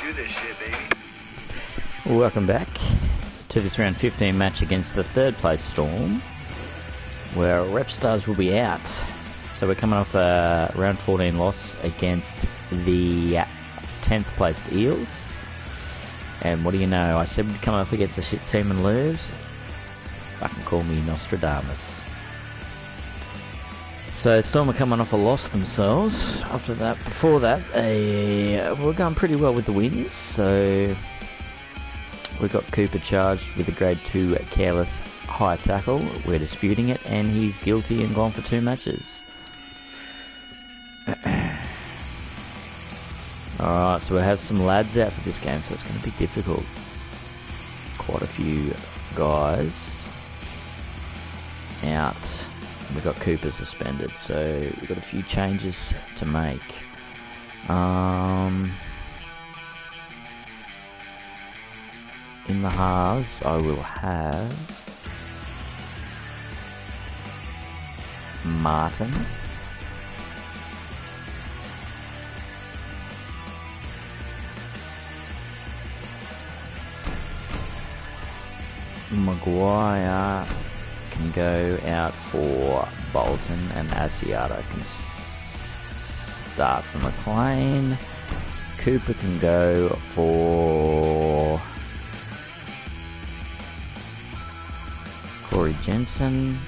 do this shit, baby. Welcome back to this round 15 match against the third place Storm, where Repstars will be out. So we're coming off a round 14 loss against the 10th placed Eels. And what do you know, I said we'd come up against a shit team and lose. Fucking call me Nostradamus. So Storm are coming off a loss themselves. After that, before that, we're going pretty well with the wins. So we got Cooper charged with a grade 2 careless high tackle. We're disputing it, and he's guilty and gone for 2 matches. Alright, so we have some lads out for this game, so it's going to be difficult. Quite a few guys out. We've got Cooper suspended, so we've got a few changes to make. In the halves, I will have Martin, Maguire can go out for Bolton, and Asiata can start for McLean. Cooper can go for Corey Jensen.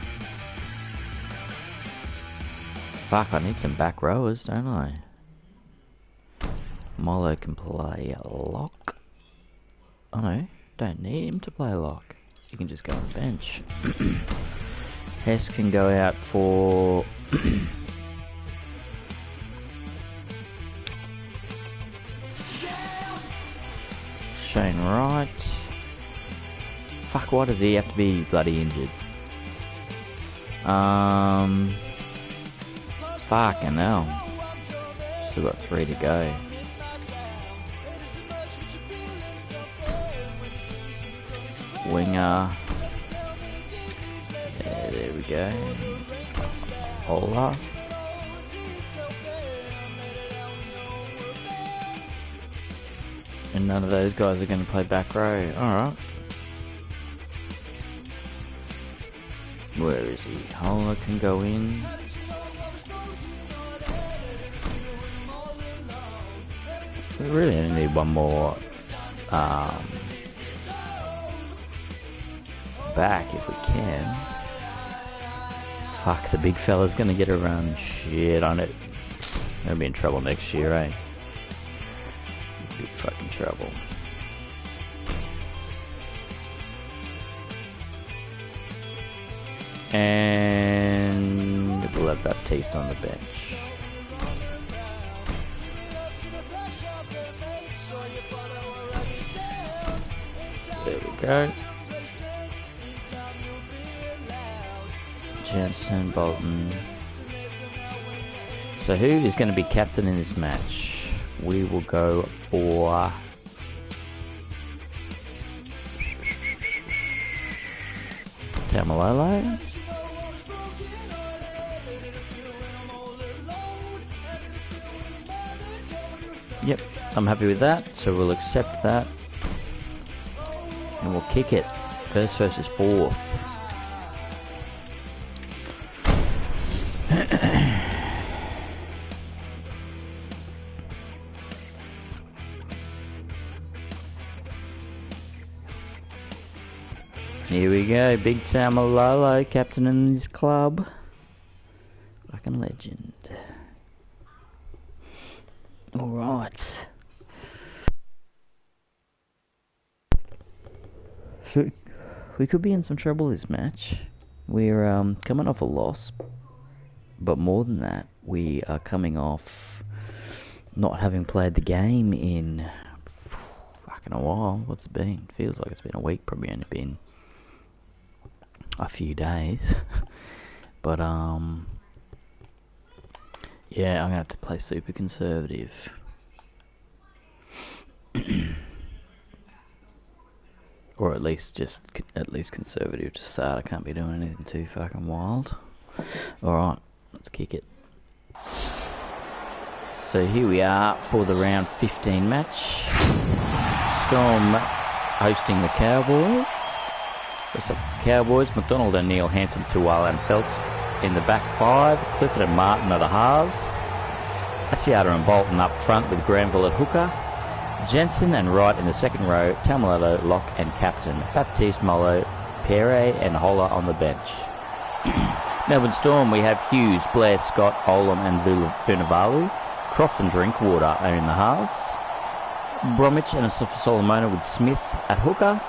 Fuck, I need some back rowers, don't I? Molo can play lock. Oh no, don't need him to play lock. You can just go on the bench. Hess can go out for Shane Wright. Fuck, why does he have to be bloody injured? Fucking hell. Still got 3 to go. Winger. Yeah, there we go. Ola. And none of those guys are going to play back row. Alright. Where is he? Ola can go in. We really only need one more back if we can. Fuck, the big fella's gonna get a run. Shit on it. Gonna be in trouble next year, eh? Big fucking trouble. And we'll have Baptiste on the bench. There we go. Jensen, Bolton. So who is going to be captain in this match? We will go for Tamalolo. Yep, I'm happy with that, so we'll accept that. And we'll kick it. First versus fourth. Here we go, Big Tamalolo, captain in his club. Fucking legend. Alright. So, we could be in some trouble this match. We're coming off a loss. But more than that, we are coming off not having played the game in fucking a while. What's it been? Feels like it's been a week, probably only been a few days. But yeah, I'm gonna have to play super conservative. Or at least conservative to start. I can't be doing anything too fucking wild. Alright, let's kick it. So here we are for the round 15 match. Storm hosting the Cowboys. First up the Cowboys, McDonald, O'Neill, Hampton, Tuwala and Phelps in the back five. Clifford and Martin are the halves. Asiata and Bolton up front with Granville at hooker. Jensen and Wright in the second row. Tamalolo, lock and captain. Baptiste, Molo, Pere and Holler on the bench. Melbourne Storm, we have Hughes, Blair, Scott, Olam and Vunivalu. Croft and Drinkwater are in the halves. Bromwich and Asafa Solomona with Smith at hooker.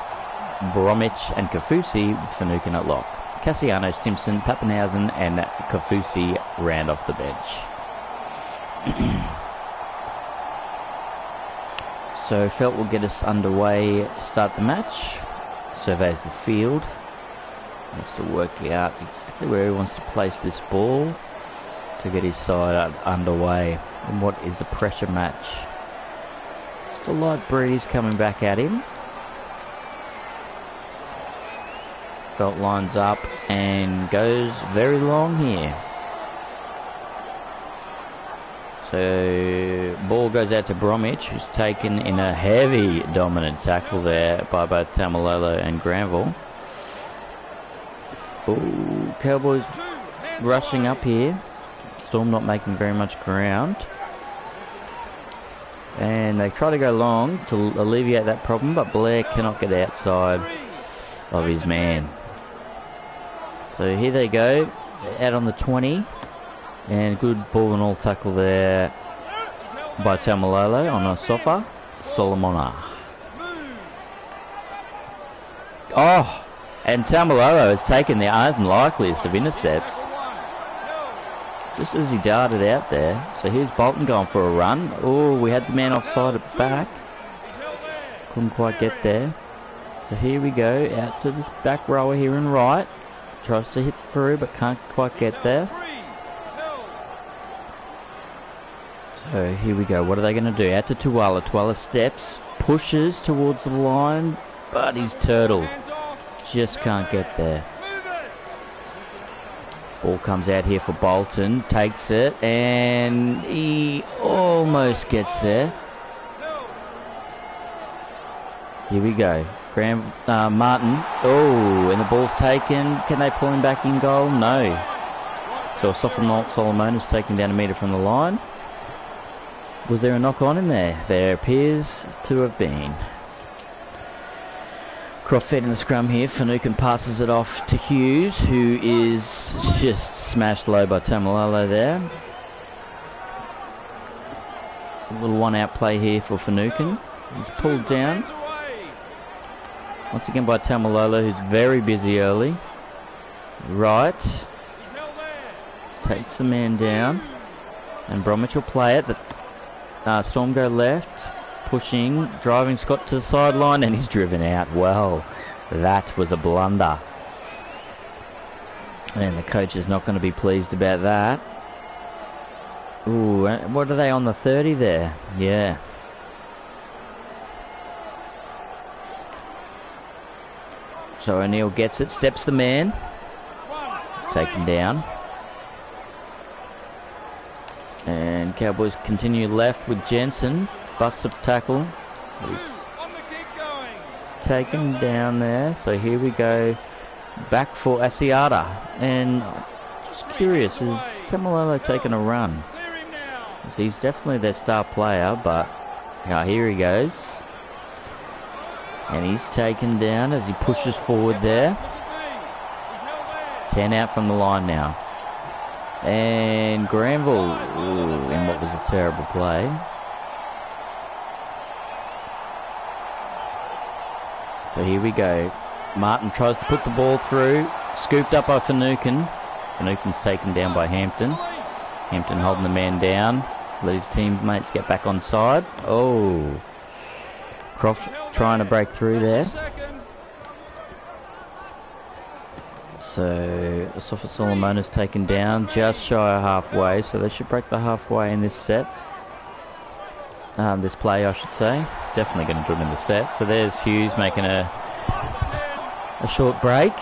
Bromwich and Kafusi with Finucane at lock. Cassiano, Stimson, Pappenhausen and Kafusi round off the bench. So Felt will get us underway to start the match. Surveys the field. Wants to work out exactly where he wants to place this ball to get his side underway in what is a pressure match. Just a light breeze coming back at him. Felt lines up and goes very long here. So ball goes out to Bromwich, who's taken in a heavy dominant tackle there by both Tamalolo and Granville. Ooh, Cowboys rushing up here. Storm not making very much ground. And they try to go long to alleviate that problem, but Blair cannot get outside of his man. So here they go, out on the 20. And good ball and all tackle there by Tamalolo on a sofa. Solomona. Oh, and Tamalolo has taken the unlikeliest of intercepts. Just as he darted out there. So here's Bolton going for a run. Oh, we had the man offside at back. Couldn't quite get there. So here we go, out to this back rower here in right. Tries to hit through but can't quite get there. So here we go. What are they going to do? Out to Tuwala. Tuwala steps, pushes towards the line, but he's turtled. Just can't get there. Ball comes out here for Bolton. Takes it, and he almost gets there. Here we go. Martin. Oh, and the ball's taken. Can they pull him back in goal? No. So Solomon is taken down a metre from the line. Was there a knock-on in there? There appears to have been. Croft fed in the scrum here. Finucane passes it off to Hughes, who is just smashed low by Tamalolo there. A little one-out play here for Finucane. He's pulled down. Once again by Tamalolo, who's very busy early. Right. Takes the man down. And Bromwich will play it. Storm go left, pushing, driving Scott to the sideline, and he's driven out. Well, that was a blunder. And the coach is not going to be pleased about that. Ooh, what are they on the 30 there? Yeah. So O'Neill gets it, steps the man. He's taken down. And Cowboys continue left with Jensen. Busts a tackle. He's taken down there. So here we go. Back for Asiata. And just curious, is Tamalolo taking a run? He's definitely their star player, but here he goes. And he's taken down as he pushes forward there. 10 out from the line now. And Granville, in what was a terrible play. So here we go. Martin tries to put the ball through. Scooped up by Finucane. Finucane's taken down by Hampton. Hampton holding the man down. Let his teammates get back on side. Oh. Croft trying to break through there. So Asafa Solomon is taken down just shy of halfway, so they should break the halfway in this set. This play, I should say. Definitely going to do it in the set. So there's Hughes making a short break.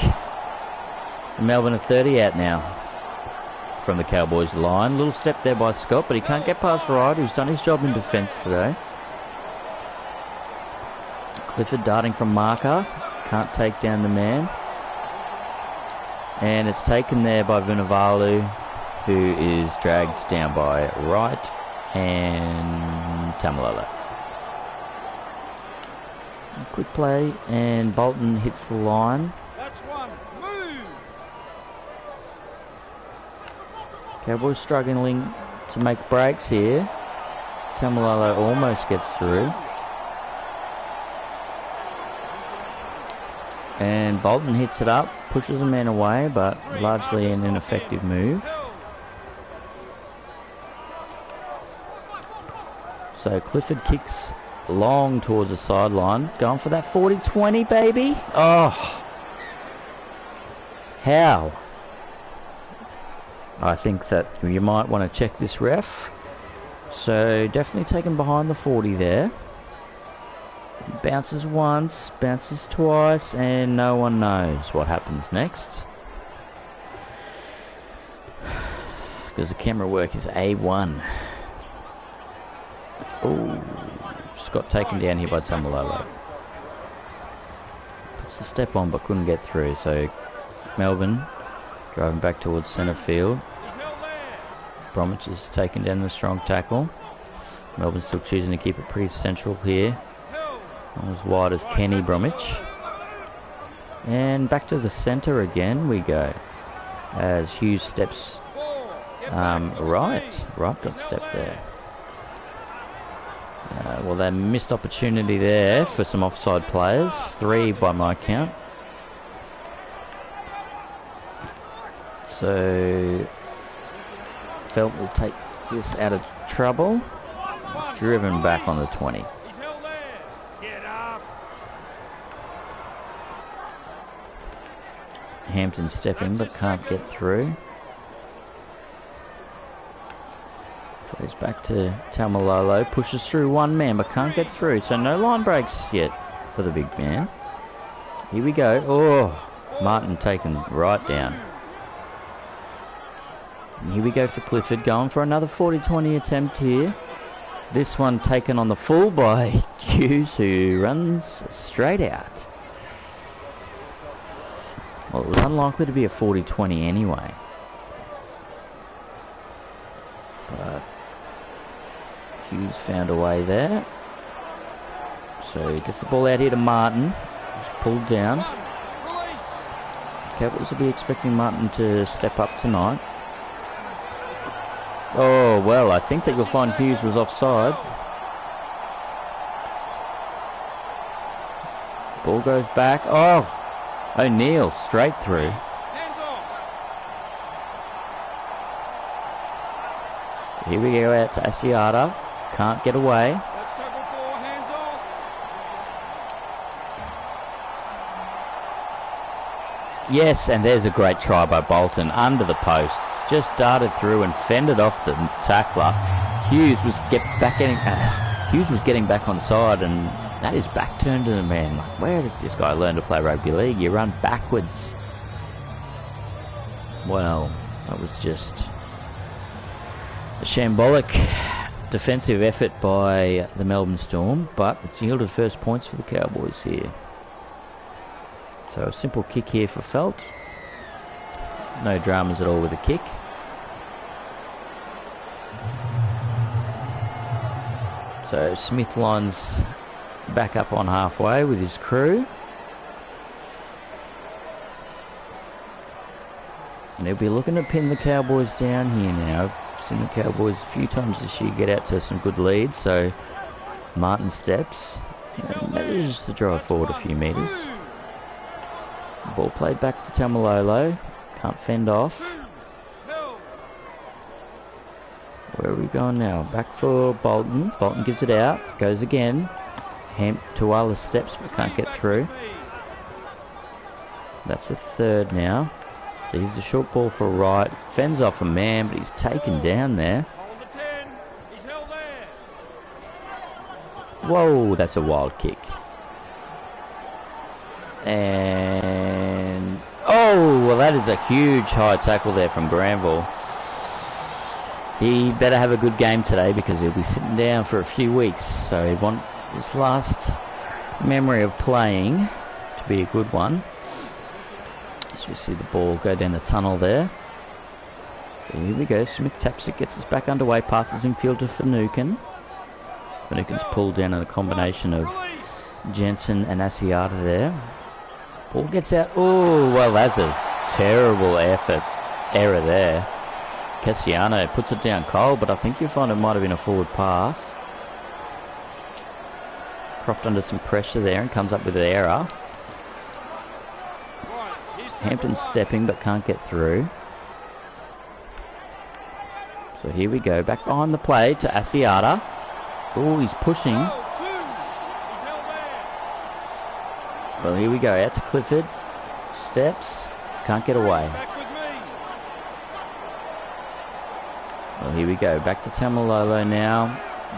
Melbourne are 30 out now from the Cowboys line. Little step there by Scott, but he can't get past Wright, who's done his job in defence today. Clifford darting from marker. Can't take down the man. And it's taken there by Vunivalu, who is dragged down by Wright and Tamalolo. Quick play, and Bolton hits the line. That's one. Move. Cowboys struggling to make breaks here. Tamalolo almost gets through. And Bolton hits it up, pushes a man away, but largely an ineffective move. So Clifford kicks long towards the sideline, going for that 40-20, baby. Oh, how? I think that you might want to check this ref. So definitely taken behind the 40 there. Bounces once, bounces twice, and no one knows what happens next. Because the camera work is A1. Oh, just got taken down here by Tamalolo. Puts the step on but couldn't get through, so Melbourne driving back towards centre field. Bromwich is taken down the strong tackle. Melbourne still choosing to keep it pretty central here. Not as wide as Kenny Bromwich. And back to the centre again we go. As Hughes steps right got stepped there. Well, they missed opportunity there for some offside players. 3 by my count. So Felt will take this out of trouble. Driven back on the 20. Hampton stepping but can't get through. Plays back to Tamalolo. Pushes through one man but can't get through. So no line breaks yet for the big man. Here we go. Oh, Martin taken right down. And here we go for Clifford. Going for another 40-20 attempt here. This one taken on the full by Hughes, who runs straight out. Well, it was unlikely to be a 40-20 anyway. But Hughes found a way there. So he gets the ball out here to Martin. He's pulled down. Cowboys will be expecting Martin to step up tonight. Oh, well, I think that you'll find Hughes was offside. Ball goes back. Oh, O'Neill straight through. So here we go out to Asiata. Can't get away. Yes, and there's a great try by Bolton under the posts. Just darted through and fended off the tackler. Hughes was getting back on side, and that is back turned to the man. Like, where did this guy learn to play rugby league? You run backwards. Well, that was just a shambolic defensive effort by the Melbourne Storm, but it's yielded first points for the Cowboys here. So a simple kick here for Felt. No dramas at all with the kick. So Smith lines back up on halfway with his crew. And he'll be looking to pin the Cowboys down here now. I've seen the Cowboys a few times this year get out to some good leads. So Martin steps and manages to drive forward a few metres. Ball played back to Tamalolo. Can't fend off. Where are we going now? Back for Bolton. Bolton gives it out. Goes again. Tuala steps but can't get through. That's the third now. So here's a short ball for Wright. Fends off a man, but he's taken down there. Whoa, that's a wild kick. And oh, well, that is a huge high tackle there from Granville. He better have a good game today because he'll be sitting down for a few weeks. So he won his last memory of playing to be a good one. As we see the ball go down the tunnel there. Here we go. Smith taps it, gets us back underway, passes infield to Finucane. Finucane's pulled down in a combination of Jensen and Asiata there. Ball gets out. Oh, well, that's a terrible error there. Cassiano puts it down cold, but I think you'll find it might have been a forward pass. Croft under some pressure there and comes up with an error. Hampton's stepping but can't get through. So here we go, back behind the play to Asiata. Oh, he's pushing. Well, here we go, out to Clifford. Steps, can't get away. Well, here we go, back to Tamalolo now.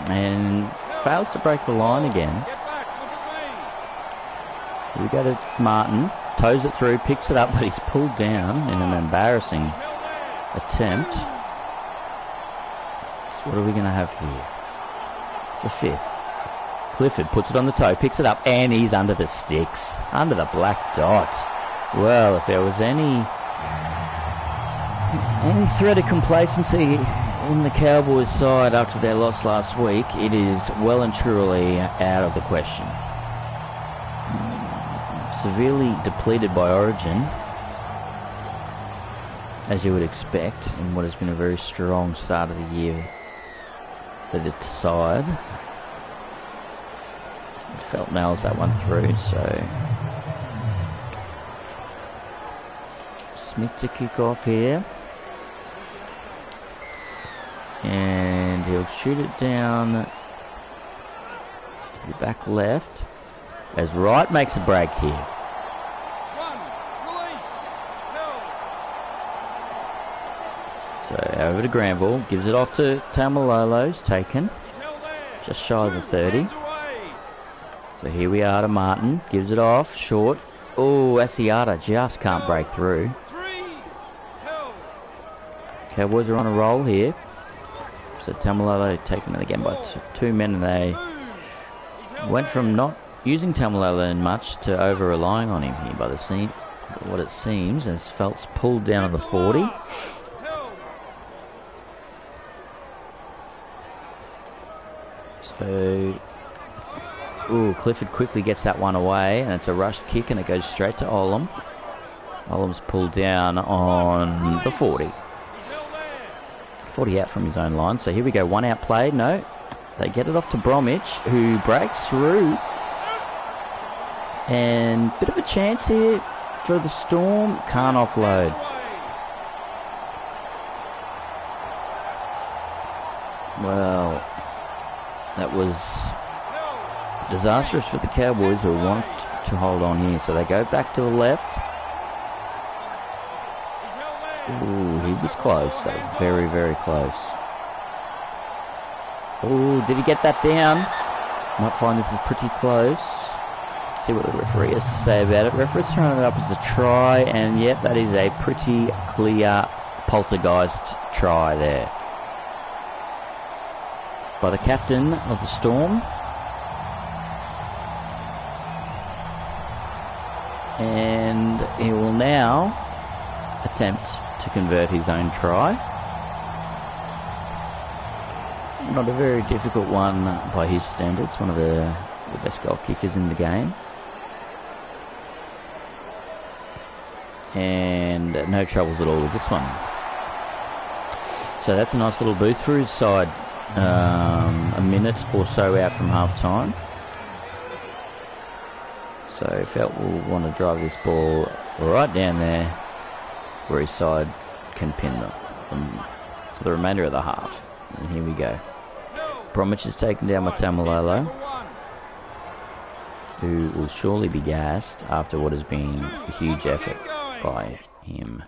And fails to break the line again. Here we go to Martin. Toes it through, picks it up, but he's pulled down in an embarrassing attempt. So what are we going to have here? It's the fifth. Clifford puts it on the toe, picks it up, and he's under the sticks. Under the black dot. Well, if there was any threat of complacency in the Cowboys side after their loss last week, it is well and truly out of the question. Severely depleted by Origin, as you would expect in what has been a very strong start of the year for the side. Felt nails that one through, so Smith to kick off here, and he'll shoot it down to the back left as Wright makes a break here. So over to Granville, gives it off to Tamalolo's taken, just shy of the 30. So here we are to Martin, gives it off, short. Oh, Asiata just can't break through. Cowboys are on a roll here. So Tamalolo taking it again by two men, and they went from not using Tamalolo much to over-relying on him here by the scene. What it seems, as Felt's pulled down on the 40. So, Clifford quickly gets that one away, and it's a rushed kick, and it goes straight to Olam. Olam's pulled down on the 40. 40 out from his own line, so here we go, one out play. No, they get it off to Bromwich, who breaks through. And bit of a chance here for the Storm, can't offload. Well, that was disastrous for the Cowboys, who want to hold on here. So they go back to the left. Ooh, he was close. That was very, very close. Ooh, did he get that down? Might find this is pretty close. See what the referee has to say about it. Referee's throwing it up as a try, and yep, that is a pretty clear poltergeist try there by the captain of the Storm. And he will now attempt to convert his own try. Not a very difficult one by his standards, one of the best goal kickers in the game. And no troubles at all with this one. So that's a nice little boost for his side. A minute or so out from half time. So Felt will want to drive this ball right down there where his side can pin them for the remainder of the half. And here we go. Bromwich is taken down by Tamalolo, who will surely be gassed after what has been a huge effort by him.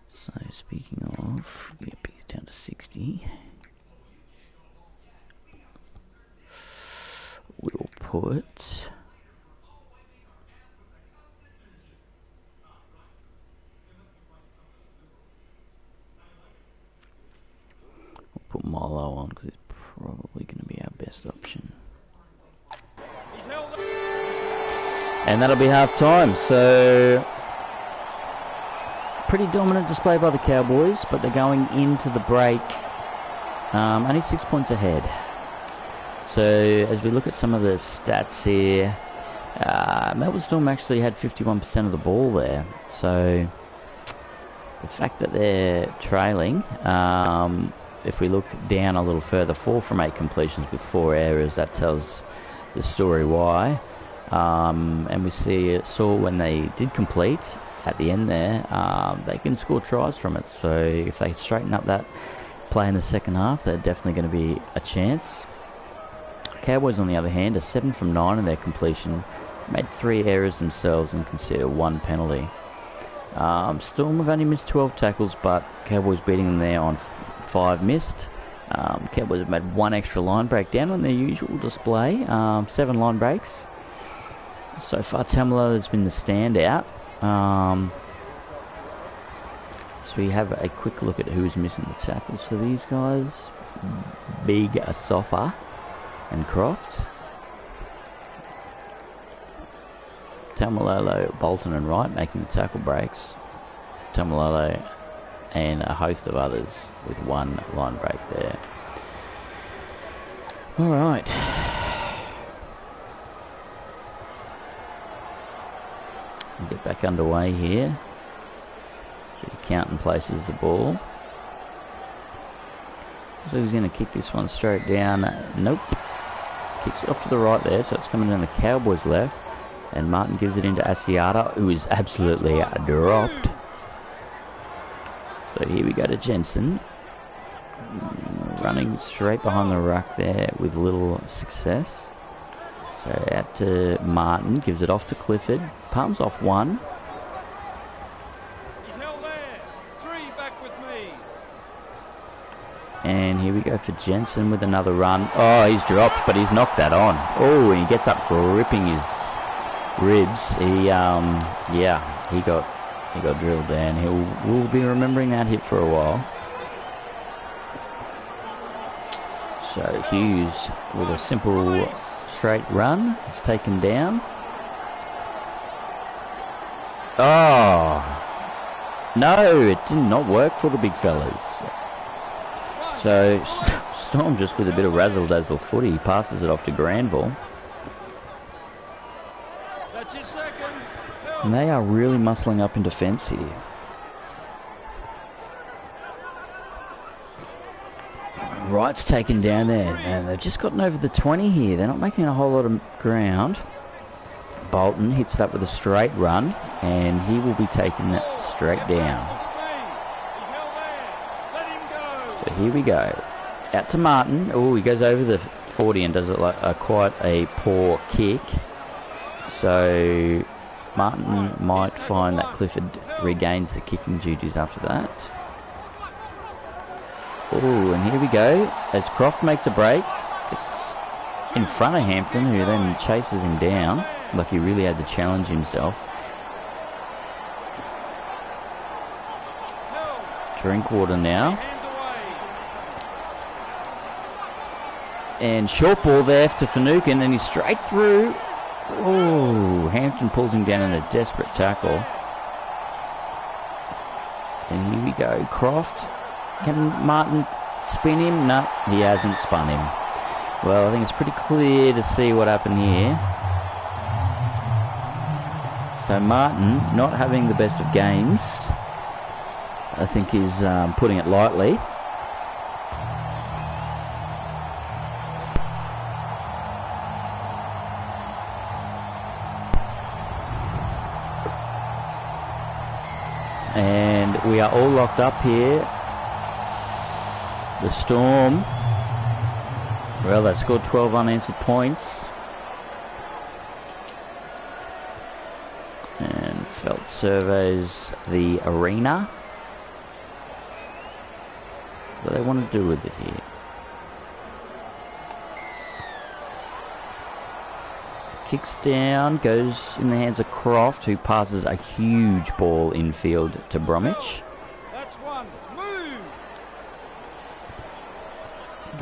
So speaking of, yep, he's down to 60. We'll put Milo on because it's probably going to be our best option. And that'll be half time. So pretty dominant display by the Cowboys, but they're going into the break only 6 points ahead. So as we look at some of the stats here, Melbourne Storm actually had 51% of the ball there. So the fact that they're trailing, if we look down a little further, 4 from 8 completions with 4 errors, that tells the story why. And we saw when they did complete at the end there, they can score tries from it. So if they straighten up that play in the second half, they're definitely going to be a chance. Cowboys, on the other hand, are 7 from 9 in their completion, made 3 errors themselves and conceded 1 penalty. Storm have only missed 12 tackles, but Cowboys beating them there on 5 missed. Cowboys have made 1 extra line break, down on their usual display, 7 line breaks. So far, Tamala has been the standout. So we have a quick look at who's missing the tackles for these guys. Big Asafa and Croft. Tamalolo, Bolton and Wright making the tackle breaks. Tamalolo and a host of others with 1 line break there. Alright. Get back underway here. So Counting places the ball. So he's going to kick this one straight down. Nope. Kicks it off to the right there, so it's coming down the Cowboys' left. And Martin gives it into Asiata, who is absolutely dropped. So here we go to Jensen. Running straight behind the ruck there with little success. So out to Martin, gives it off to Clifford. Palms off 1. He's held there. 3 back with me. And here we go for Jensen with another run. Oh, he's dropped, but he's knocked that on. Oh, and he gets up gripping his ribs. He got drilled there, and we'll be remembering that hit for a while. So Hughes with a simple straight run. It's taken down. Oh, no, it did not work for the big fellas. So Storm just with a bit of razzle-dazzle footy passes it off to Granville. That's your second. And they are really muscling up in defence here. Wright's taken down there, and they've just gotten over the 20 here. They're not making a whole lot of ground. Bolton hits it up with a straight run, and he will be taken straight down. So here we go. Out to Martin. Oh, he goes over the 40 and does it like quite a poor kick. So Martin might find that Clifford regains the kicking duties after that. Oh, and here we go. As Croft makes a break, it's in front of Hampton, who then chases him down. Like he really had to challenge himself. Drinkwater now. And short ball there to Finucane, and he's straight through. Oh, Hampton pulls him down in a desperate tackle. And here we go. Croft. Can Martin spin him? No, he hasn't spun him. Well, I think it's pretty clear to see what happened here. So Martin, not having the best of games, I think is putting it lightly. And we are all locked up here. The Storm, well, they've scored 12 unanswered points. And Felt surveys the arena. What do they want to do with it here? Kicks down, goes in the hands of Croft, who passes a huge ball infield to Bromwich. That's 1. Move.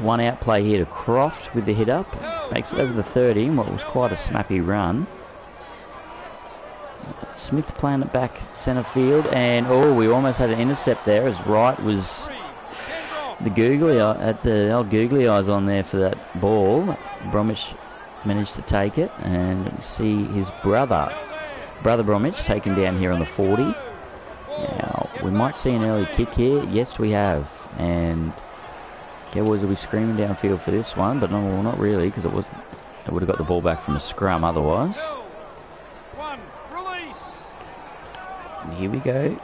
One out play here to Croft with the hit up. Makes it over the 30 in what was quite a snappy run. Smith playing it back centre field, and we almost had an intercept there as Wright was the googly at the old googly eyes on there for that ball. Bromwich managed to take it, and we see his brother Bromwich taken down here on the 40. Now we might see an early kick here. Yes, we have, and Cowboys will be screaming downfield for this one, but no, well, not really, because it would have got the ball back from a scrum otherwise. And here we go.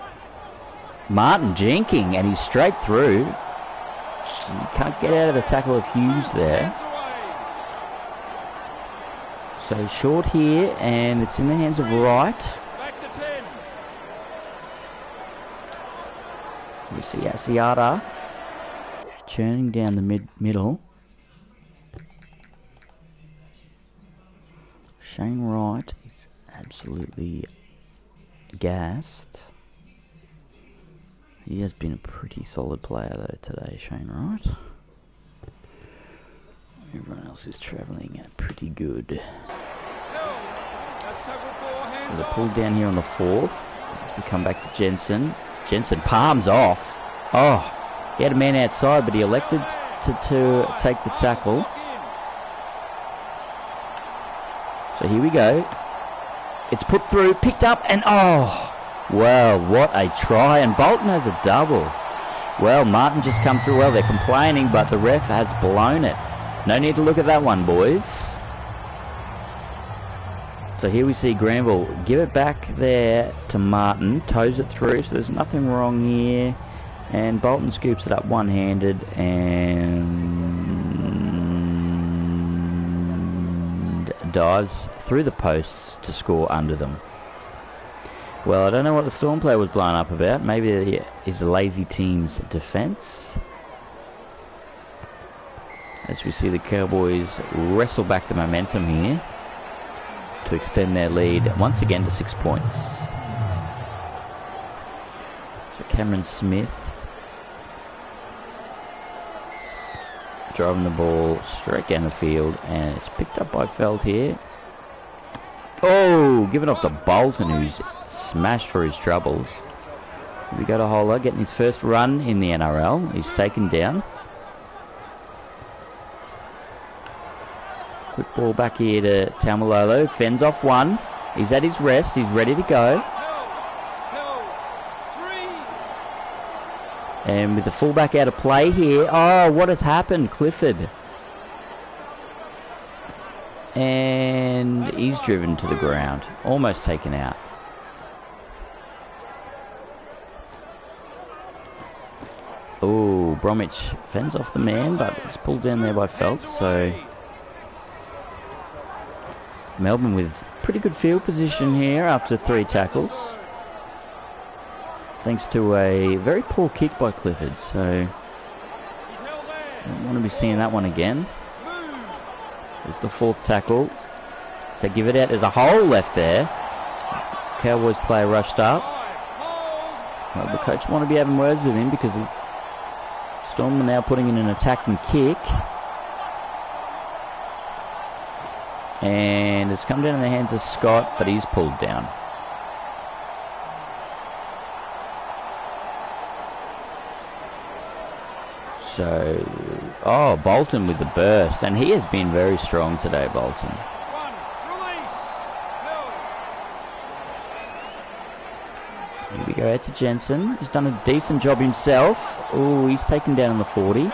Martin jinking, and he's straight through. You can't get out of the tackle of Hughes there. So short here, and it's in the hands of Wright. We see Asiata churning down the middle. Shane Wright is absolutely gassed. He has been a pretty solid player though today, Shane Wright. Everyone else is travelling pretty good. There's a pull down here on the 4th. As we come back to Jensen. Jensen palms off. Oh, he had a man outside, but he elected to take the tackle. So here we go. It's put through, picked up, and well, what a try. And Bolton has a double. Well, Martin just come through well. They're complaining, but the ref has blown it. No need to look at that one, boys. So here we see Granville give it back there to Martin, toes it through, so there's nothing wrong here. And Bolton scoops it up one-handed and dives through the posts to score under them. Well, I don't know what the Storm player was blown up about. Maybe it's a lazy team's defence. As we see the Cowboys wrestle back the momentum here to extend their lead once again to 6 points. So Cameron Smith driving the ball straight down the field, and it's picked up by Feld here. Oh, given off to Bolton, who's smashed for his troubles. Here we go to Holler, getting his first run in the NRL. He's taken down. Quick ball back here to Taumalolo. Fends off one. He's at his rest. He's ready to go. And with the fullback out of play here. Oh, what has happened? Clifford. And he's driven to the ground. Almost taken out. Oh, Bromwich fends off the man, but it's pulled down there by Phelps. So Melbourne with pretty good field position here after 3 tackles. Thanks to a very poor kick by Clifford. So don't want to be seeing that one again. There's the 4th tackle. So give it out. There's a hole left there. Cowboys player rushed up. Well, the coach want to be having words with him because Storm are now putting in an attacking kick. And it's come down in the hands of Scott, but he's pulled down. So, Bolton with the burst, and he has been very strong today, Bolton. Here we go out to Jensen. He's done a decent job himself. Oh, he's taken down on the 40.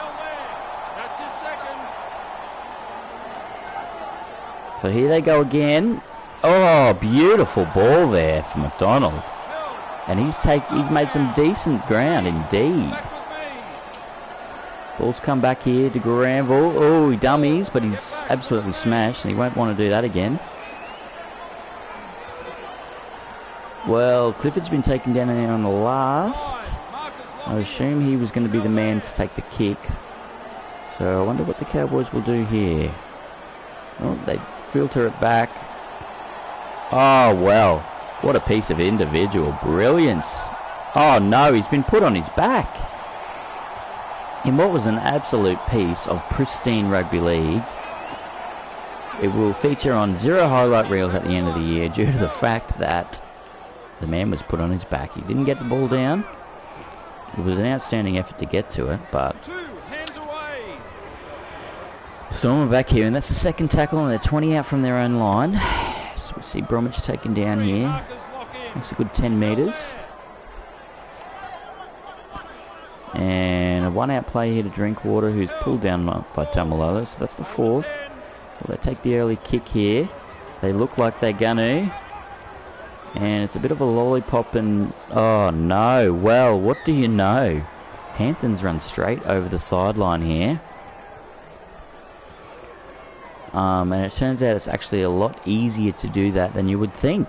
So here they go again. Oh, beautiful ball there for McDonald. And he's made some decent ground indeed. Ball's come back here to Granville. Oh, he dummies, but he's absolutely smashed, and he won't want to do that again. Well, Clifford's been taken down there on the last. I assume he was going to be the man to take the kick. So I wonder what the Cowboys will do here. Oh, they filter it back. Oh, well, what a piece of individual brilliance. Oh, no, he's been put on his back. In what was an absolute piece of pristine rugby league. It will feature on 0 highlight reels at the end of the year due to the fact that The man was put on his back. He didn't get the ball down. It was an outstanding effort to get to it, but... 2 hands away. Storm are back here, and that's the second tackle, and they're 20 out from their own line. So we see Bromwich taken down here. Makes a good 10 metres. And a 1-out play here to Drinkwater, who's pulled down by Tamalolo. So that's the fourth. Well, they take the early kick here. They look like they're gonna. And it's a bit of a lollipop and... Oh, no. Well, what do you know? Hampton's run straight over the sideline here. And it turns out it's actually a lot easier to do that than you would think.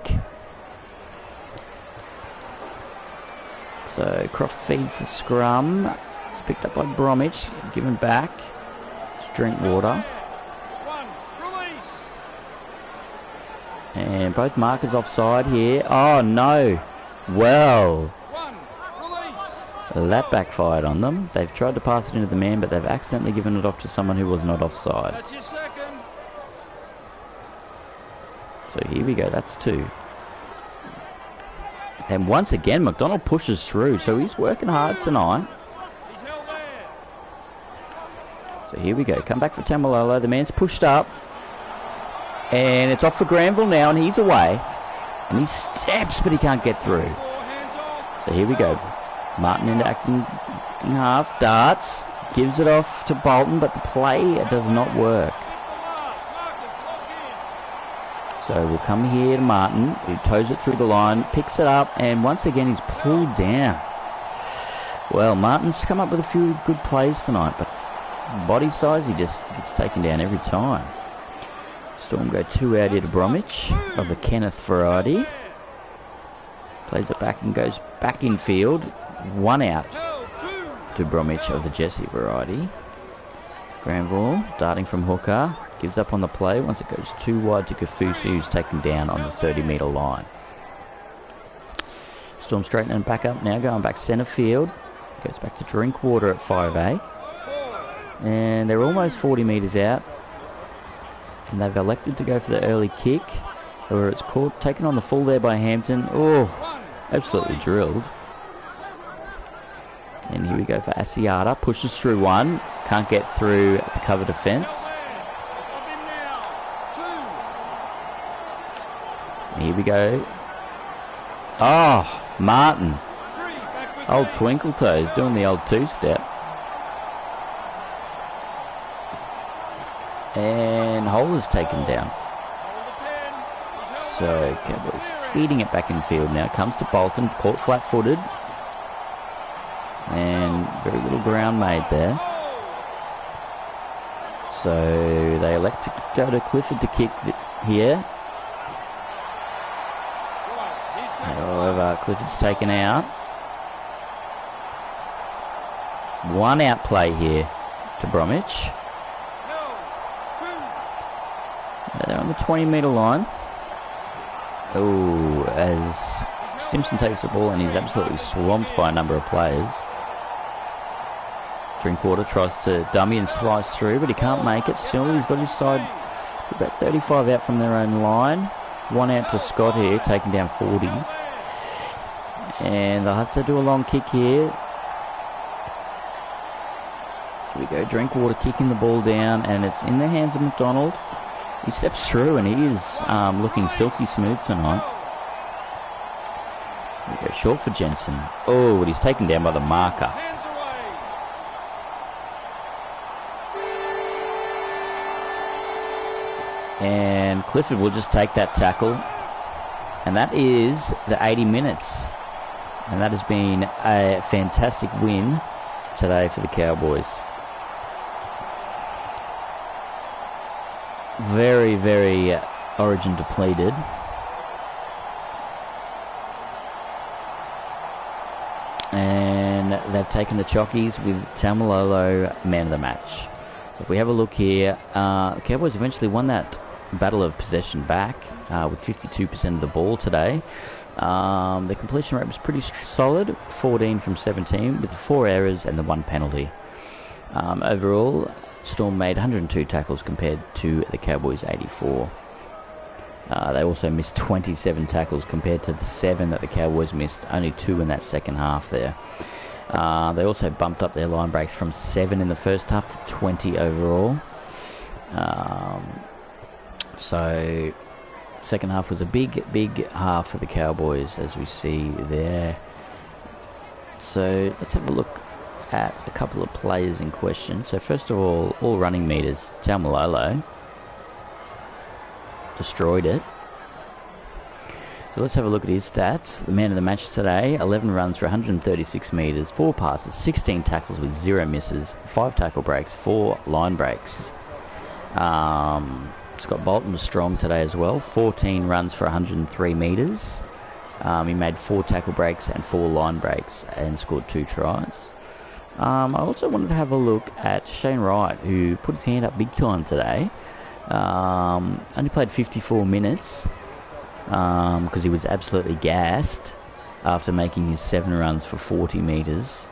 So Croft feeds the scrum. It's picked up by Bromwich, given back to Drinkwater. And both markers offside here. Oh no! Well, that backfired on them. They've tried to pass it into the man, but they've accidentally given it off to someone who was not offside. That's your second. So here we go, that's 2. And once again, McDonald pushes through, so he's working hard tonight. He's held there. So here we go, come back for Tamalolo. The man's pushed up. And it's off for Granville now, and he's away. And he steps, but he can't get through. 4 hands off. So here we go. Martin into acting in half, darts, gives it off to Bolton, but the play does not work. Hit the last. Marcus, lock in. So we'll come here to Martin, who toes it through the line, picks it up, and once again he's pulled down. Well, Martin's come up with a few good plays tonight, but body size, he just gets taken down every time. Storm go 2 out here to Bromwich of the Kenneth variety. Plays it back and goes back in field. 1 out to Bromwich of the Jesse variety. Granville darting from hooker. Gives up on the play once it goes too wide to Kafusi, who's taken down on the 30-metre line. Storm straightening back up now, going back centre field. Goes back to Drinkwater at 5A. And they're almost 40 metres out. And they've elected to go for the early kick. Or it's caught, taken on the full there by Hampton. Oh, absolutely drilled. And here we go for Asiata. Pushes through one. Can't get through the cover defence. Here we go. Oh, Martin. Old Twinkle Toes doing the old 2-step. And Hole is taken down. So Cowboys feeding it back in field now. Comes to Bolton, caught flat-footed. And very little ground made there. So they elect to go to Clifford to kick here. However, Clifford's taken out. 1 out play here to Bromwich. They're on the 20-metre line. Oh, as Stimson takes the ball and he's absolutely swamped by a number of players. Drinkwater tries to dummy and slice through, but he can't make it. Still, he's got his side about 35 out from their own line. 1 out to Scott here, taking down 40. And they'll have to do a long kick here. Here we go, Drinkwater kicking the ball down, and it's in the hands of McDonald. He steps through and he is looking silky smooth tonight. Here we go, short for Jensen. Oh, but he's taken down by the marker. And Clifford will just take that tackle. And that is the 80 minutes. And that has been a fantastic win today for the Cowboys. Very, very origin depleted. And they've taken the chockies with Tamalolo man of the match. If we have a look here, the Cowboys eventually won that battle of possession back with 52% of the ball today. The completion rate was pretty solid, 14 from 17 with 4 errors and the 1 penalty. Overall, Storm made 102 tackles compared to the Cowboys' 84. They also missed 27 tackles compared to the 7 that the Cowboys missed, only 2 in that second half there. They also bumped up their line breaks from 7 in the first half to 20 overall. So second half was a big half for the Cowboys, as we see there. So let's have a look at a couple of players in question. So first of all running meters. Taumalolo destroyed it. So let's have a look at his stats. The man of the match today, 11 runs for 136 metres, 4 passes, 16 tackles with 0 misses, 5 tackle breaks, 4 line breaks. Scott Bolton was strong today as well, 14 runs for 103 metres. He made 4 tackle breaks and 4 line breaks and scored 2 tries. I also wanted to have a look at Shane Wright, who put his hand up big time today. Only played 54 minutes because he was absolutely gassed after making his 7 runs for 40 metres.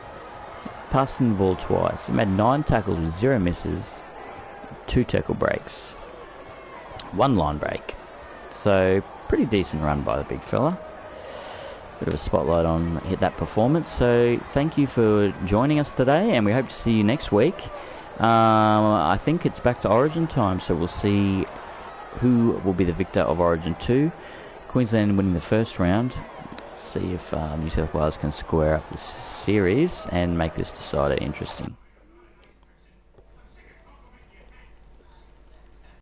Passing the ball twice. He made 9 tackles with 0 misses, 2 tackle breaks, 1 line break. So pretty decent run by the big fella. Bit of a spotlight on that performance. So thank you for joining us today, and we hope to see you next week. I think it's back to Origin time, so we'll see who will be the victor of Origin 2. Queensland winning the first round. See if New South Wales can square up this series and make this decider interesting.